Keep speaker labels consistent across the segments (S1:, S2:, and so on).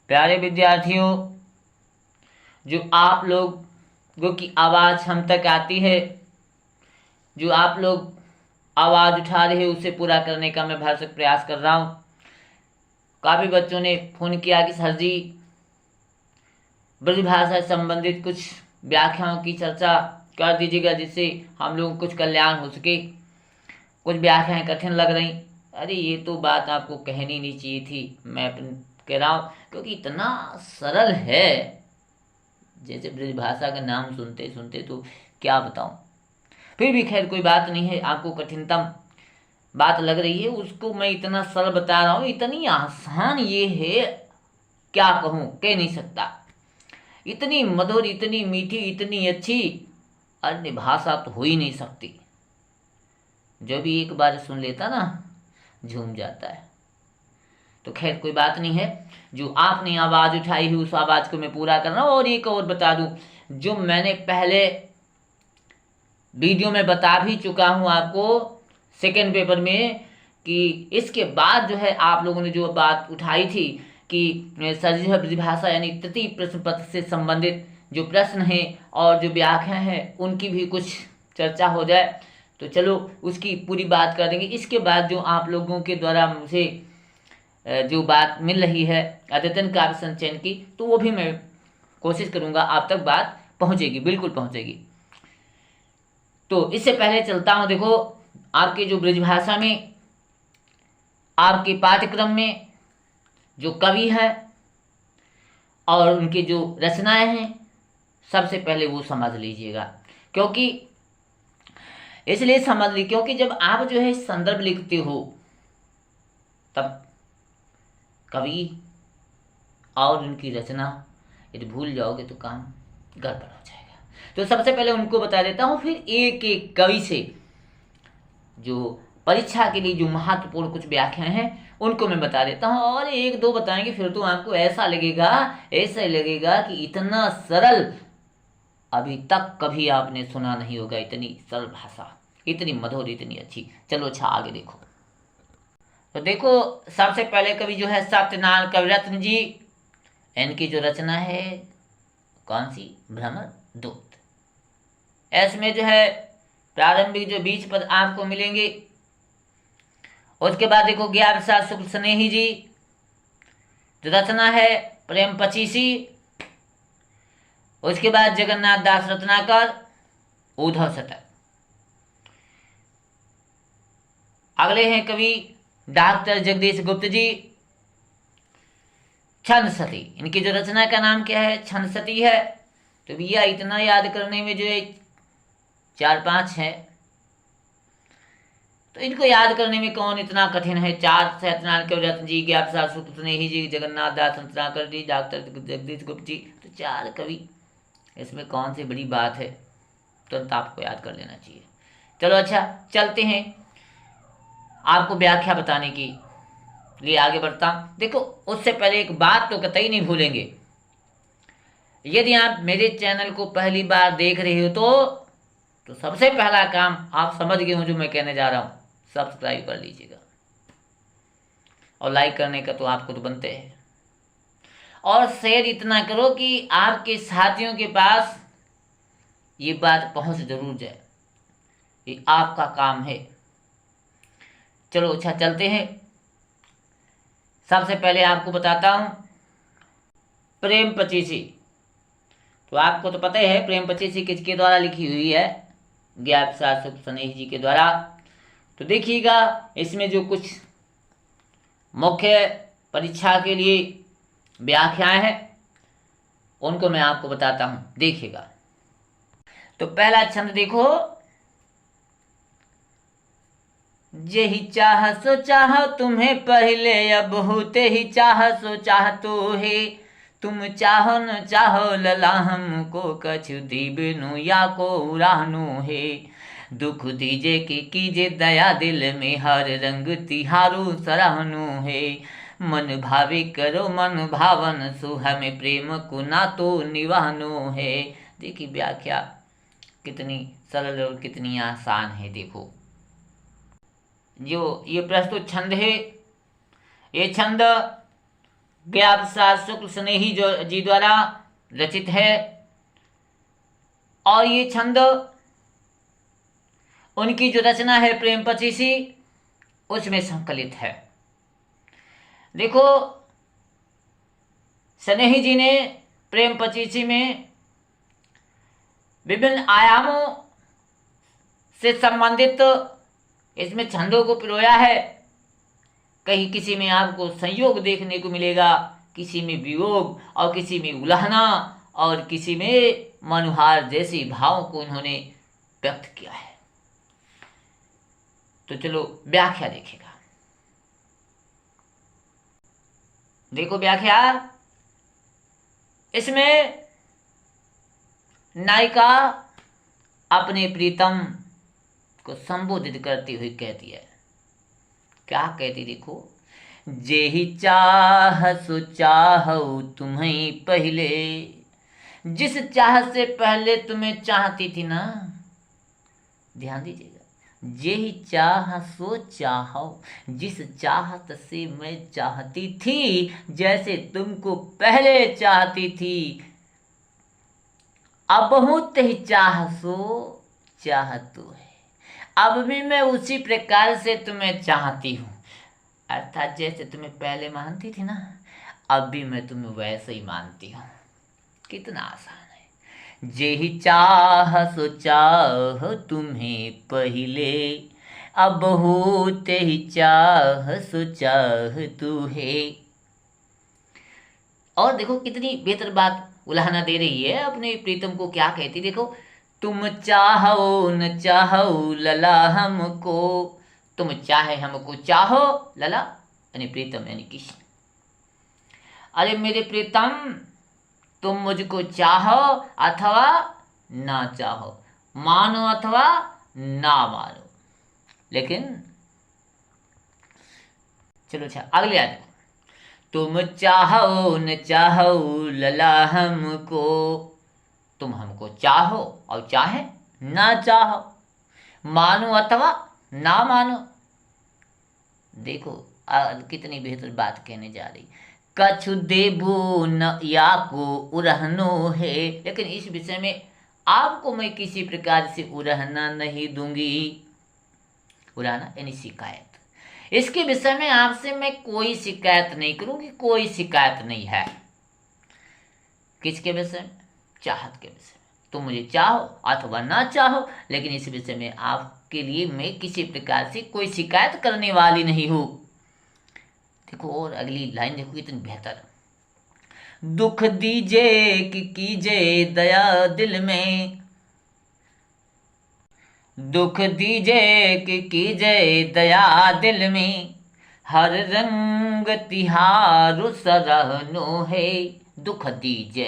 S1: प्यारे विद्यार्थियों, जो आप लोगों की आवाज़ हम तक आती है, जो आप लोग आवाज़ उठा रहे हो, उसे पूरा करने का मैं भरसक प्रयास कर रहा हूँ। काफ़ी बच्चों ने फ़ोन किया कि सर जी ब्रजभाषा से संबंधित कुछ व्याख्याओं की चर्चा कर दीजिएगा, जिससे हम लोगों को कुछ कल्याण हो सके। कुछ व्याख्याएं कठिन लग रही। अरे ये तो बात आपको कहनी नहीं चाहिए थी, मैं कह रहा हूँ, क्योंकि इतना सरल है। जैसे ब्रजभाषा का नाम सुनते सुनते तो क्या बताऊँ। फिर भी खैर कोई बात नहीं है, आपको कठिनतम बात लग रही है, उसको मैं इतना सरल बता रहा हूँ। इतनी आसान ये है, क्या कहूँ, कह नहीं सकता। इतनी मधुर, इतनी मीठी, इतनी अच्छी अन्य भाषा तो हो ही नहीं सकती। जो भी एक बार सुन लेता ना, झूम जाता है। तो खैर कोई बात नहीं है, जो आपने आवाज़ उठाई है उस आवाज़ को मैं पूरा कर रहा हूँ। और एक और बता दूँ, जो मैंने पहले वीडियो में बता भी चुका हूँ आपको सेकेंड पेपर में, कि इसके बाद जो है आप लोगों ने जो बात उठाई थी कि सजीव ब्रजभाषा यानी तृतीय प्रश्न पत्र से संबंधित जो प्रश्न हैं और जो व्याख्या हैं उनकी भी कुछ चर्चा हो जाए, तो चलो उसकी पूरी बात कर देंगे। इसके बाद जो आप लोगों के द्वारा मुझे जो बात मिल रही है अद्यतन काव्य संचयन की, तो वो भी मैं कोशिश करूँगा आप तक बात पहुँचेगी, बिल्कुल पहुँचेगी। तो इससे पहले चलता हूँ। देखो, आपके जो ब्रजभाषा में आपके पाठ्यक्रम में जो कवि है और उनकी जो रचनाएं हैं, सबसे पहले वो समझ लीजिएगा। क्योंकि इसलिए समझ ली क्योंकि जब आप जो है संदर्भ लिखते हो, तब कवि और उनकी रचना यदि भूल जाओगे तो काम गड़बड़ हो जाएगा। तो सबसे पहले उनको बता देता हूँ, फिर एक एक कवि से जो परीक्षा के लिए जो महत्वपूर्ण कुछ व्याख्याएं हैं उनको मैं बता देता हूँ। और एक दो बताएंगे, फिर तो आपको ऐसा लगेगा कि इतना सरल अभी तक कभी आपने सुना नहीं होगा। इतनी सरल भाषा, इतनी मधुर, इतनी अच्छी। चलो अच्छा, आगे देखो। तो देखो, सबसे पहले कवि जो है सत्यनारायण कविरत्न जी, इनकी जो रचना है कौन सी, भ्रमर दूत। इसमें जो है प्रारंभिक जो 20 पद आपको मिलेंगे। उसके बाद देखो ज्ञान प्रसाद शुक्ल स्नेही जी, जो रचना है प्रेम पचीसी। उसके बाद जगन्नाथ दास रत्नाकर, उद्धव शतक। अगले हैं कवि डॉक्टर जगदीश गुप्त जी, छंद सती। इनकी जो रचना का नाम क्या है, छंद सती है। तो भैया इतना याद करने में जो है 4-5 है, तो इनको याद करने में कौन इतना कठिन है। 4 सत्यनारायण कविरत्न जी, ज्ञान प्रसाद शुक्ल स्नेही जी, जगन्नाथ दास रत्नाकर जी, डॉक्टर जगदीश गुप्त जी, तो 4 कवि, इसमें कौन सी बड़ी बात है, तुरंत आपको याद कर लेना चाहिए। चलो अच्छा, चलते हैं आपको व्याख्या बताने की लिए आगे बढ़ता हूँ। देखो, उससे पहले एक बात तो कतई नहीं भूलेंगे, यदि आप मेरे चैनल को पहली बार देख रहे हो तो सबसे पहला काम आप समझ गए हो जो मैं कहने जा रहा हूँ, सब्सक्राइब कर लीजिएगा। और लाइक करने का तो आपको तो बनते हैं। और शेयर इतना करो कि आपके साथियों के पास ये बात पहुंच जरूर जाए, ये आपका काम है। चलो अच्छा, चलते हैं। सबसे पहले आपको बताता हूं प्रेम पचीसी। तो आपको तो पता ही है प्रेम पचीसी किसके द्वारा लिखी हुई है, ज्ञान प्रसाद शुक्ल स्नेही जी के द्वारा। तो देखिएगा, इसमें जो कुछ मुख्य परीक्षा के लिए व्याख्याएं हैं उनको मैं आपको बताता हूं, देखिएगा। तो पहला छंद देखो, जेहि चाह सो चाह तुम्हें पहले, अब होते ही चाह सो चाह तो है। तुम चाहो न चाहो लला हमको, कछु दीबनु या को उड़ानु है। दुख दीजे कि कीजे दया, दिल में हर रंग तिहारू सराहनु है। मन भावे करो मन भावन, सो हमें प्रेम को ना तो निवानो है। देखिए व्याख्या कितनी सरल और कितनी आसान है। देखो, जो ये प्रस्तुत छंद है, ये छंद ज्ञा प्रसाद शुक्ल स्नेही जी द्वारा रचित है और ये छंद उनकी जो रचना है प्रेम पचीसी उसमें संकलित है। देखो स्नेही जी ने प्रेम पचीसी में विभिन्न आयामों से संबंधित इसमें छंदों को पिरोया है। कहीं किसी में आपको संयोग देखने को मिलेगा, किसी में वियोग और किसी में उलाहना और किसी में मनुहार जैसे भावों को उन्होंने व्यक्त किया है। तो चलो व्याख्या देखेगा। देखो व्याख्या, इसमें नायिका अपने प्रीतम को संबोधित करती हुई कहती है। क्या कहती देखो, जेहि चाह सो चाहऊ तुम्हें पहले, जिस चाह से पहले तुम्हें चाहती थी ना, ध्यान दीजिएगा, जेहि चाह सो चाहो, जिस चाहत से मैं चाहती थी, जैसे तुमको पहले चाहती थी, अब बहुत ही चाह सो चाहतु है, अब भी मैं उसी प्रकार से तुम्हें चाहती हूँ। अर्थात जैसे तुम्हें पहले मानती थी ना, अब भी मैं तुम्हें वैसे ही मानती हूँ। कितना आसान है। जेहि चाह सो चाह तुम्हें पहले, अब बहुत ही चाह सो चाह तू है। और देखो कितनी बेहतर बात उलाहना दे रही है अपने प्रीतम को। क्या कहती देखो, तुम चाहो न चाहो लला हमको, तुम चाहे हमको चाहो, लला यानी प्रीतम यानी कृष्ण। अरे मेरे प्रीतम, तुम मुझको चाहो अथवा ना चाहो, मानो अथवा ना मानो, लेकिन चलो अच्छा अगले आ जाओ। तुम चाहो न चाहो लला हमको, तुम हमको चाहो और चाहे ना चाहो, मानो अथवा ना मानो। देखो कितनी बेहतर बात कहने जा रही। कछु देबो न या को उरहनो है, लेकिन इस विषय में आपको मैं किसी प्रकार से उरहना नहीं दूंगी। उरहना यानी शिकायत। इसके विषय में आपसे मैं कोई शिकायत नहीं करूंगी, कोई शिकायत नहीं है। किसके विषय में? चाहत के विषय में। तुम मुझे चाहो अथवा ना चाहो, लेकिन इस विषय में आपके लिए मैं किसी प्रकार से कोई शिकायत करने वाली नहीं हूं। देखो और अगली लाइन देखो कितनी बेहतर। दुख दीजे कि कीजे दया दिल में, दुख दीजे कि कीजे दया दिल में, हर रंग तिहारो सरहनो है। दुख दीजे,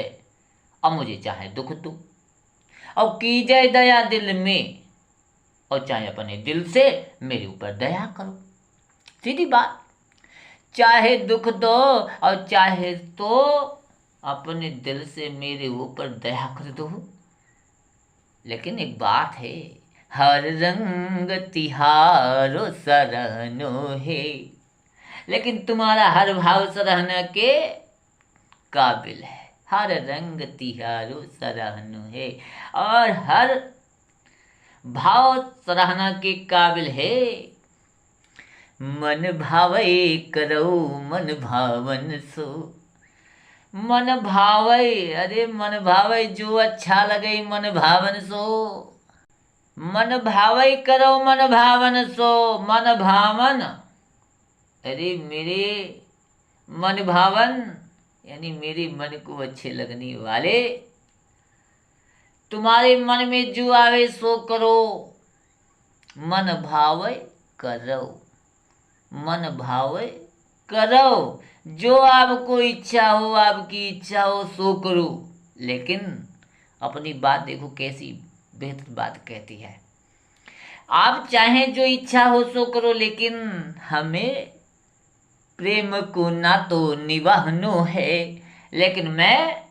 S1: अब मुझे चाहे दुख दो, और कीजे दया दिल में, और चाहे अपने दिल से मेरे ऊपर दया करो। सीधी बात, चाहे दुख दो और चाहे तो अपने दिल से मेरे ऊपर दया कर दो। लेकिन एक बात है, हर रंग तिहारो सरहनो है, लेकिन तुम्हारा हर भाव सराहना के काबिल है। हर रंग तिहारो सराहनो है, और हर भाव सराहना के काबिल है। मन भावे करो मन भावन सो, मन भावे, अरे मन भावे जो अच्छा लगे मन भावन सो, मन भावे करो मन भावन सो, मन भावन, अरे मेरे मन भावन यानी मेरे मन को अच्छे लगने वाले, तुम्हारे मन में जो आवे सो करो। मन भावे करो, मन भावे करो, जो आपको इच्छा हो, आपकी इच्छा हो सो करो। लेकिन अपनी बात देखो कैसी बेहतर बात कहती है। आप चाहें जो इच्छा हो सो करो, लेकिन हमें प्रेम को ना तो निभानो है, लेकिन मैं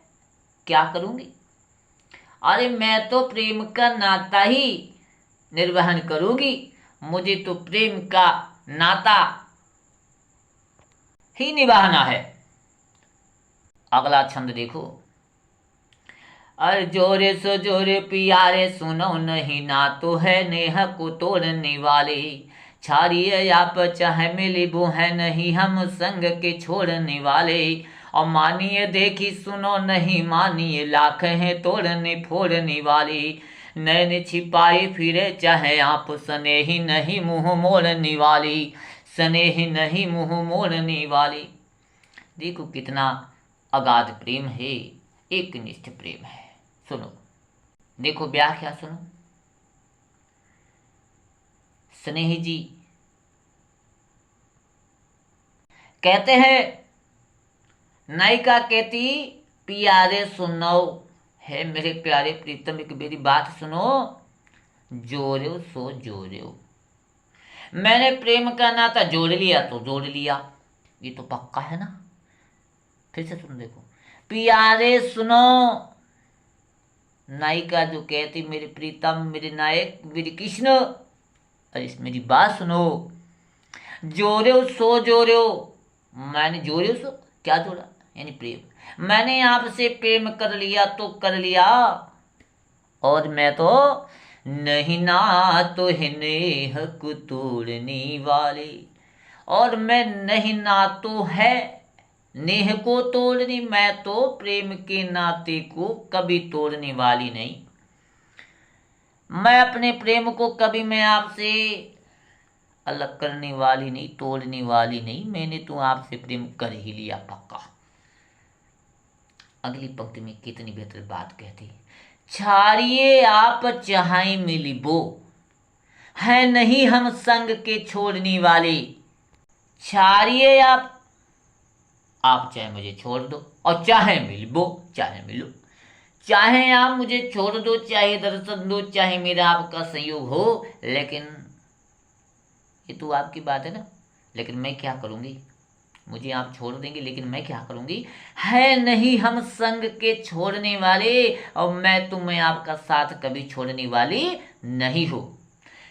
S1: क्या करूंगी? अरे मैं तो प्रेम का नाता ही निर्वहन करूंगी। मुझे तो प्रेम का नाता ही निभाना है। अगला छंद देखो। अरे जोरे सो जोरे पियारे सुनो नहीं, ना तो है नेह को तोड़ने वाले। छाड़िए आप चाहे मिली वो है नहीं, हम संग के छोड़ने वाले। और मानिए देखी सुनो नहीं, मानिए लाख हैं तोड़ने फोड़ने वाले। नैन छिपाए फिरे चाहे आप, सने ही नहीं मुंह मोड़ने वाली। सने ही नहीं मुंह मोड़ने वाली। देखो कितना अगाध प्रेम है, एक निष्ठ प्रेम है। सुनो, देखो व्याख्या सुनो। स्नेही जी कहते हैं, नायिका कहती प्यारे सुनो, है मेरे प्यारे प्रीतम एक मेरी बात सुनो। जोड़ो सो जोड़ो, मैंने प्रेम का नाता जोड़ लिया तो जोड़ लिया, ये तो पक्का है ना। फिर से सुन देखो, प्यारे सुनो। नायिका जो कहती मेरे प्रीतम मेरे नायक मेरे कृष्ण, अरे मेरी बात सुनो। जोड़ो सो जोड़ो, मैंने जोड़ो सो क्या जोड़ा, यानी प्रेम। मैंने आपसे प्रेम कर लिया तो कर लिया, और मैं तो नहीं ना तो है नेह को तोड़ने वाले। और मैं नहीं ना तो है नेह को तोड़ने, मैं तो प्रेम के नाते को कभी तोड़ने वाली नहीं। मैं अपने प्रेम को कभी मैं आपसे अलग करने वाली नहीं, तोड़ने वाली नहीं। मैंने तो आपसे प्रेम कर ही लिया पक्का। अगली पंक्ति में कितनी बेहतर बात कहती, छाड़िए आप चाहे मिली बो, है नहीं हम संग के छोड़ने वाले। छाड़िए आप चाहे मुझे छोड़ दो, और चाहे मिलबो चाहे मिलो। चाहे आप मुझे छोड़ दो, चाहे दर्शन दो, चाहे मेरा आपका संयोग हो, लेकिन ये तो आपकी बात है ना। लेकिन मैं क्या करूंगी, मुझे आप छोड़ देंगे लेकिन मैं क्या करूंगी। है नहीं हम संग के छोड़ने वाले, और मैं तुम्हें आपका साथ कभी छोड़ने वाली नहीं हो।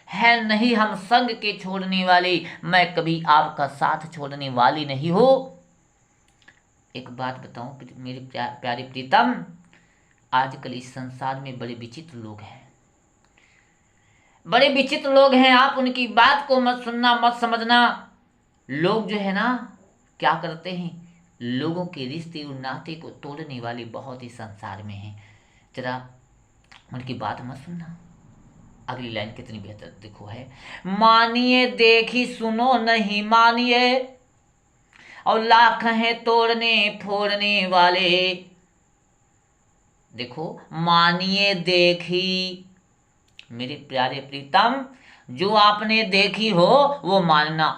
S1: है नहीं हम संग के छोड़ने वाले, मैं कभी आपका साथ छोड़ने वाली नहीं हो। एक बात बताऊं मेरे प्यारे प्रीतम, आजकल इस संसार में बड़े विचित्र लोग हैं, बड़े विचित्र लोग हैं। आप उनकी बात को मत सुनना मत समझना। लोग जो है ना क्या करते हैं, लोगों के रिश्ते और नाते को तोड़ने वाले बहुत ही संसार में हैं। जरा उनकी बात मत सुनना। अगली लाइन कितनी बेहतर देखो है, मानिए देखी सुनो नहीं मानिए, और लाख हैं तोड़ने फोड़ने वाले। देखो, मानिए देखी मेरे प्यारे प्रीतम, जो आपने देखी हो वो मानना।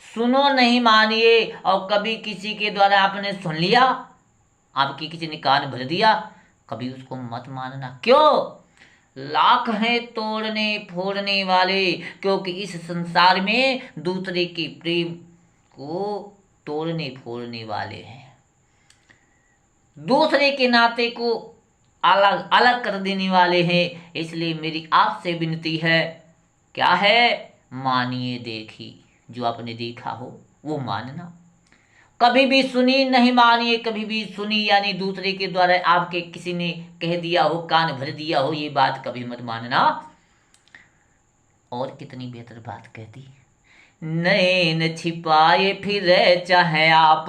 S1: सुनो नहीं मानिए, और कभी किसी के द्वारा आपने सुन लिया, आपकी किसी ने कान भर दिया, कभी उसको मत मानना। क्यों? लाख हैं तोड़ने फोड़ने वाले, क्योंकि इस संसार में दूसरे के प्रेम को तोड़ने फोड़ने वाले हैं, दूसरे के नाते को अलग अलग कर देने वाले हैं। इसलिए मेरी आपसे विनती है, क्या है, मानिए देखी, जो आपने देखा हो वो मानना। कभी भी सुनी नहीं मानिए, कभी भी सुनी यानी दूसरे के द्वारा आपके किसी ने कह दिया हो, कान भर दिया हो, ये बात कभी मत मानना। और कितनी बेहतर बात कहती, नैन छिपाए फिर चाहे आप,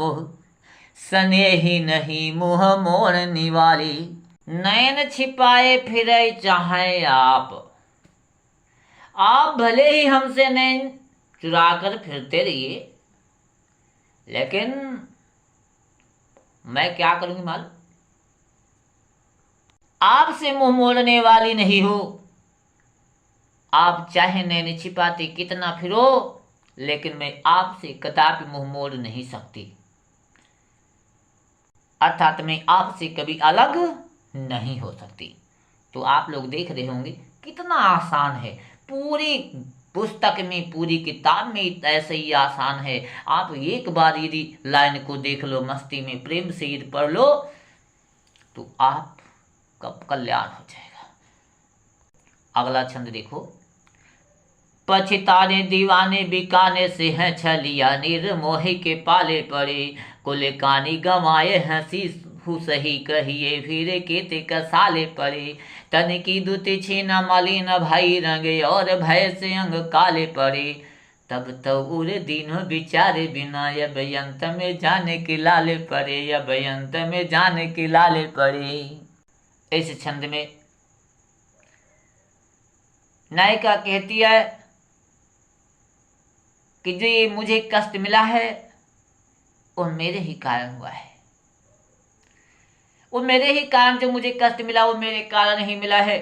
S1: सने ही नहीं मुंह मोड़ने वाली। नैन छिपाए फिर चाहे आप भले ही हमसे नैन चुरा कर फिरते रहिए, लेकिन मैं क्या करूंगी मालूम, आपसे मुंह मोड़ने वाली नहीं हो। आप चाहे नैन छिपाते कितना फिरो, लेकिन मैं आपसे कदापि मुंह मोड़ नहीं सकती, अर्थात मैं आपसे कभी अलग नहीं हो सकती। तो आप लोग देख रहे होंगे कितना आसान है, पूरी पुस्तक में पूरी किताब में ऐसे ही आसान है। आप एक बार यदि लाइन को देख लो, मस्ती में प्रेम से यदि पढ़ लो, तो आपका कल्याण हो जाएगा। अगला छंद देखो, पछताने दीवाने बिकाने से हैं छलिया, निर्मोही के पाले पड़े। कुल कानी गंवाए हंसी सही कहिए, फिर केते कसाले पड़े। तन की दुति छीना मलिन भाई रंगे, और भय से अंग काले पड़े। तब तो उरे दिन बिचारे बिना, अब अंत में जाने के लाले पड़े, अब अंत में जाने के लाले पड़े। इस छंद में नायिका कहती है कि जो ये मुझे कष्ट मिला है वो मेरे ही कारण हुआ है, वो मेरे ही कारण जो मुझे कष्ट मिला वो मेरे कारण ही मिला है,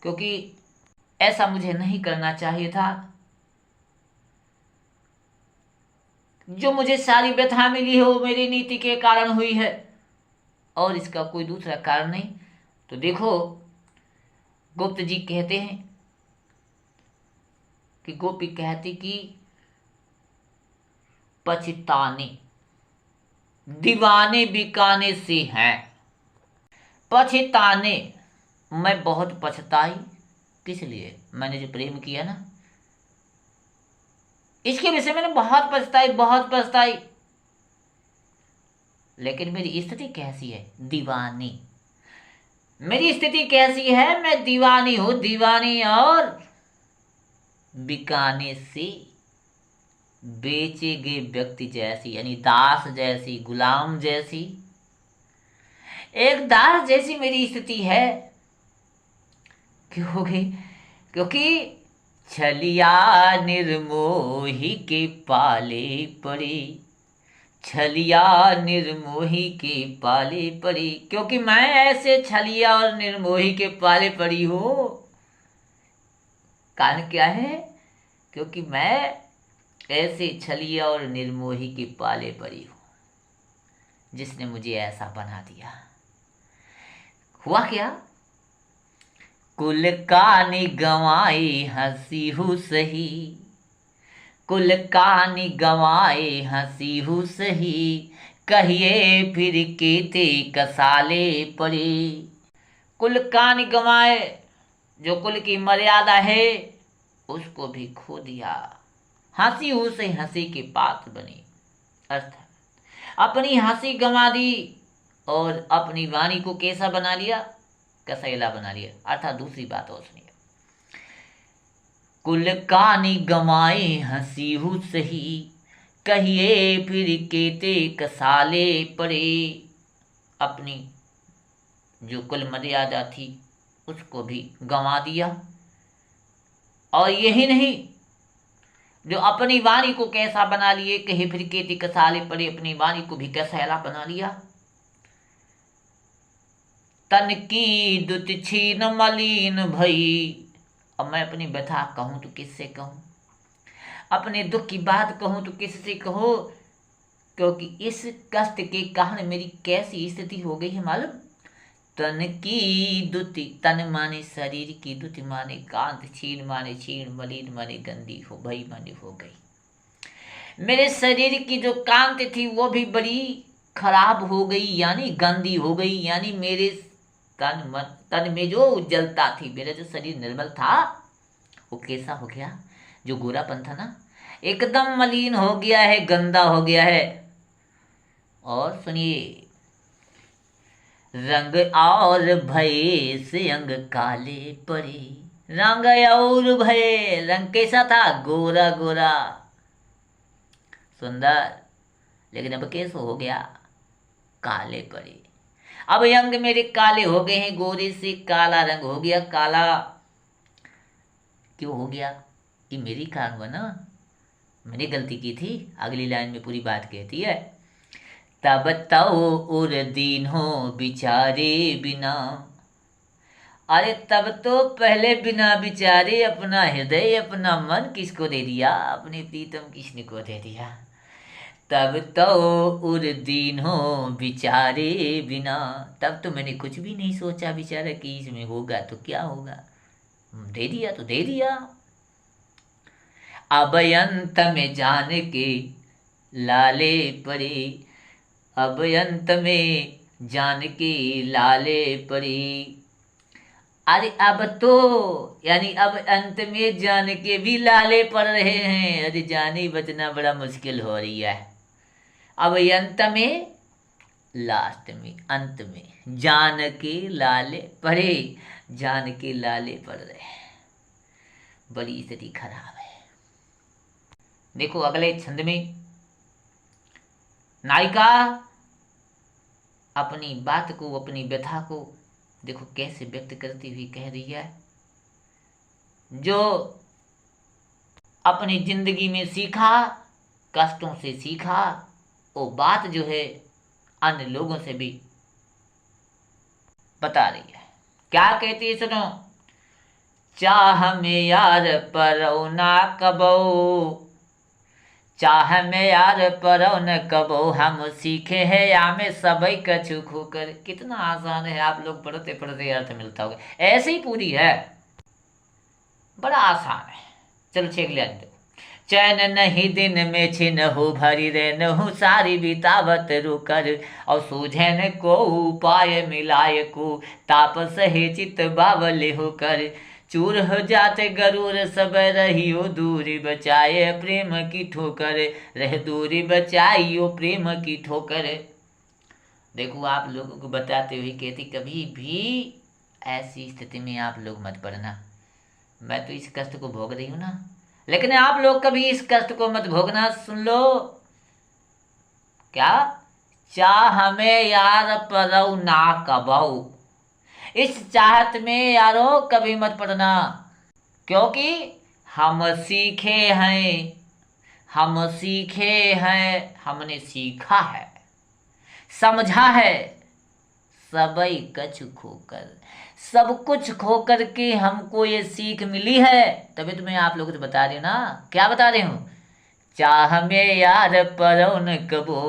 S1: क्योंकि ऐसा मुझे नहीं करना चाहिए था। जो मुझे सारी व्यथा मिली है वो मेरी नीति के कारण हुई है और इसका कोई दूसरा कारण नहीं। तो देखो गुप्त जी कहते हैं कि गोपी कहती कि पछताने दीवाने बिकाने से हैं। पछताने, मैं बहुत पछताई, किस लिए? मैंने जो प्रेम किया ना, इसके विषय में बहुत पछताई, बहुत पछताई। लेकिन मेरी स्थिति कैसी है? दीवानी। मेरी स्थिति कैसी है? मैं दीवानी हूं, दीवानी, और बिकाने से बेचे गए व्यक्ति जैसी, यानी दास जैसी, गुलाम जैसी, एक दास जैसी मेरी स्थिति है। क्यों हो गई? क्योंकि छलिया निर्मोही के पाले पड़ी, छलिया निर्मोही के पाले पड़ी। क्योंकि मैं ऐसे छलिया और निर्मोही के पाले पड़ी हूं। कारण क्या है? क्योंकि मैं ऐसे छलिया और निर्मोही के पाले पड़ी हूं जिसने मुझे ऐसा बना दिया। हुआ क्या? कुल कानी गंवाई हंसी हूँ सही, कुल कानी गंवाए हंसी हूँ सही, कहिए फिर केते कसाले पड़े। कुल कानी गंवाए, जो कुल की मर्यादा है उसको भी खो दिया। हंसी हूँ से हंसी के पात्र बनी, अर्थात अपनी हंसी गंवा दी और अपनी वाणी को कैसा बना लिया? कसैला बना लिया। अर्थात दूसरी बात और सुनिए, कुल कानी गंवाए हंसी हूँ सही, कहिए फिर केते कसाले पड़े। अपनी जो कुल मर्यादा थी उसको भी गंवा दिया, और यही नहीं, जो अपनी वाणी को कैसा बना लिए, कहीं फिर केते कसाले पड़े, अपनी वाणी को भी कसैला बना लिया। तन की दुत छीन मलिन भई। अब मैं अपनी व्यथा कहूं तो किससे कहूं? अपने दुख की बात कहूं तो किससे कहूं? क्योंकि इस कष्ट के कारण मेरी कैसी स्थिति हो गई है मालूम? तन की दुति, तन माने शरीर की, दुति माने कांत, छीन माने छीन, मलिन माने गंदी, हो भई माने हो गई। मेरे शरीर की जो कांत थी वो भी बड़ी खराब हो गई, यानी गंदी हो गई। यानी मेरे तन में जो उज्जवलता थी, मेरा जो शरीर निर्मल था वो कैसा हो गया? जो गोरापन था ना, एकदम मलिन हो गया है, गंदा हो गया है। और सुनिए, रंग और भय से अंग काले पड़े। रंग और भय, रंग कैसा था? गोरा गोरा सुंदर, लेकिन अब कैसा हो गया? काले पड़े। अब अंग मेरे काले हो गए हैं, गोरे से काला रंग हो गया। काला क्यों हो गया? ये मेरी कारण हुआ ना, मैंने गलती की थी। अगली लाइन में पूरी बात कहती है, तब तो उर दीन हो बिचारे बिना। अरे तब तो पहले बिना बिचारे अपना हृदय, अपना मन किसको दे दिया? अपने प्रीतम कृष्ण को दे दिया। तब तो उर दीन हो बिचारे बिना। तब तो मैंने कुछ भी नहीं सोचा बिचारा कि इसमें होगा तो क्या होगा, दे दिया तो दे दिया। अब अंत में जान के लाले पड़े, अब अंत में जान के लाले पड़े। अरे अब तो यानी अब अंत में जान के भी लाले पड़ रहे हैं। अरे जाने बचना बड़ा मुश्किल हो रही है। अब ये अंत में, लास्ट में, अंत में जान के लाले पड़े, जान के लाले पड़ रहे हैं। बड़ी स्थिति खराब है। देखो अगले छंद में नायिका अपनी बात को, अपनी व्यथा को देखो कैसे व्यक्त करती हुई कह रही है। जो अपनी जिंदगी में सीखा, कष्टों से सीखा, वो बात जो है अन्य लोगों से भी बता रही है। क्या कहती है सुनो। चाह में यार परौ ना कबो, चाह में यार परौ न कबो, हम सीखे हैं या में सबई कछु खोकर। कितना आसान है, आप लोग पढ़ते पढ़ते अर्थ मिलता होगा। ऐसे ही पूरी है, बड़ा आसान है। चलो छेक लिया। चैन नहीं दिन में छिनहु, भरी रहनहु सारी बितावत रुकर। और सूझन को उपाय मिलाय को, ताप सहे चित बावले होकर। चूर हो जाते गरूर सब रहियो, दूरी बचाए प्रेम की ठोकर। रह दूरी बचाइयो प्रेम की ठोकर। देखो आप लोगों को बताते हुए कहती कभी भी ऐसी स्थिति में आप लोग मत पड़ना। मैं तो इस कष्ट को भोग रही हूँ ना, लेकिन आप लोग कभी इस कष्ट को मत भोगना। सुन लो क्या। चाह में यार परौ ना कबौ, इस चाहत में यारो कभी मत पड़ना, क्योंकि हम सीखे हैं, हम सीखे हैं, हमने सीखा है, समझा है। सबई कछु खोकर, सब कुछ खोकर के हमको ये सीख मिली है। तभी तो मैं आप लोगों को बता रही हूँ ना। क्या बता रही हूँ। चाह में यार परौ न कबो,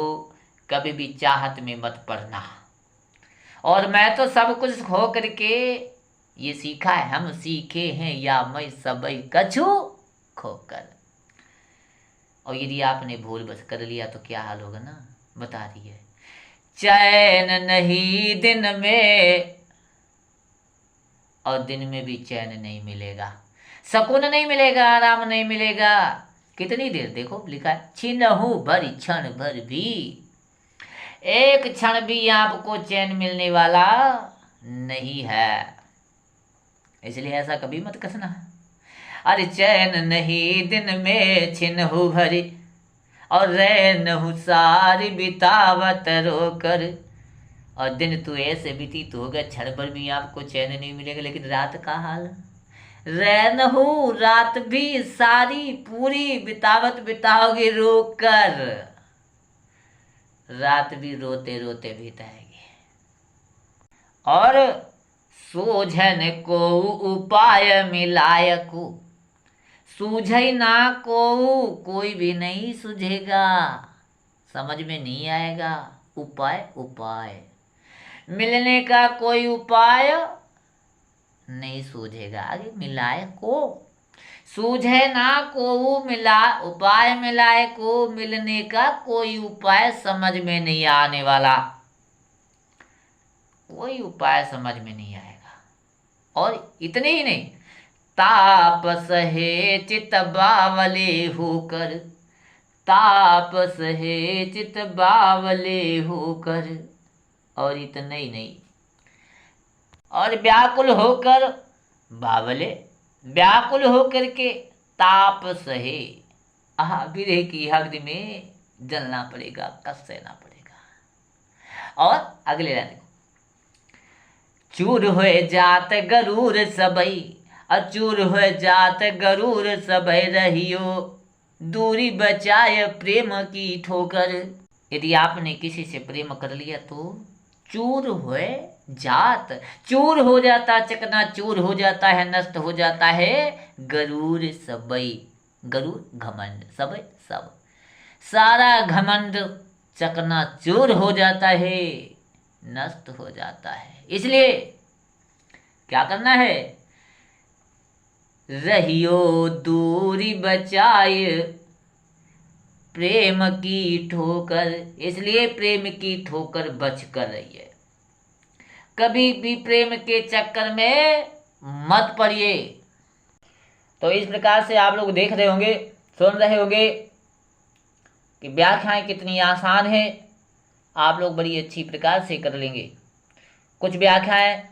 S1: कभी भी चाहत में मत पड़ना। और मैं तो सब कुछ खो करके ये सीखा है, हम सीखे हैं या मैं सबई कछु खोकर। और यदि आपने भूल बस कर लिया तो क्या हाल होगा ना, बता रही है। चैन नहीं दिन में, और दिन में भी चैन नहीं मिलेगा, सुकून नहीं मिलेगा, आराम नहीं मिलेगा। कितनी देर, देखो लिखा है छिनहु भर क्षण भर भी, एक क्षण भी आपको चैन मिलने वाला नहीं है। इसलिए ऐसा कभी मत कसना। अरे चैन नहीं दिन में छिनहु भरी, और रहनहु सारी बितावत रोकर। और दिन तो ऐसे व्यतीत होगा, क्षण भर भी आपको चैन नहीं मिलेगा। लेकिन रात का हाल, रहनहु रात भी सारी पूरी बितावत बिताओगे रोकर। रात भी रोते रोते बिताएगी। और सूझन को उपाय मिलाय को, सूझे ना को कोई भी नहीं सूझेगा, समझ में नहीं आएगा। उपाय, उपाय मिलने का कोई उपाय नहीं सूझेगा। आगे मिलाए को, सूझे ना को मिला, उपाय मिलाए को, मिलने का कोई उपाय समझ में नहीं आने वाला, कोई उपाय समझ में नहीं आएगा। और इतने ही नहीं, ताप सहे चित बावले होकर, ताप सहे चित बावले होकर। और इतना ही नहीं, और व्याकुल होकर, बावले व्याकुल होकर के ताप सहे, विरह की अग्नि में जलना पड़ेगा, कष्ट सहना पड़ेगा। और अगले लाइन, चूर हुए जात गरूर सबई, अचूर हुए जात गरूर सबई, रहियो दूरी बचाए प्रेम की ठोकर। यदि आपने किसी से प्रेम कर लिया तो चूर हुए जात, चूर हो जाता, चकना चूर हो जाता है, नष्ट हो जाता है गरूर सबई। गरूर घमंड, सबई सब, सारा घमंड चकना चूर हो जाता है, नष्ट हो जाता है। इसलिए क्या करना है। रहियो दूरी बचाए प्रेम की ठोकर, इसलिए प्रेम की ठोकर बच कर रही है। कभी भी प्रेम के चक्कर में मत पढ़िए। तो इस प्रकार से आप लोग देख रहे होंगे, सुन रहे होंगे कि व्याख्याएं कितनी आसान है, आप लोग बड़ी अच्छी प्रकार से कर लेंगे। कुछ व्याख्याएं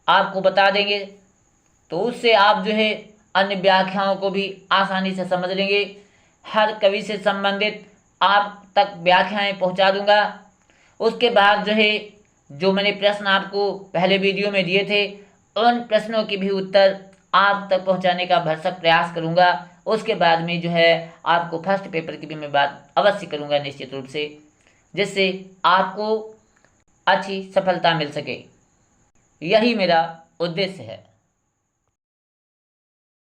S1: आपको बता देंगे तो उससे आप जो है अन्य व्याख्याओं को भी आसानी से समझ लेंगे। हर कवि से संबंधित आप तक व्याख्याएं पहुंचा दूंगा। उसके बाद जो है जो मैंने प्रश्न आपको पहले वीडियो में दिए थे, उन प्रश्नों के भी उत्तर आप तक पहुंचाने का भरसक प्रयास करूंगा। उसके बाद में जो है आपको फर्स्ट पेपर की भी मैं बात अवश्य करूंगा निश्चित रूप से, जिससे आपको अच्छी सफलता मिल सके। यही मेरा उद्देश्य है।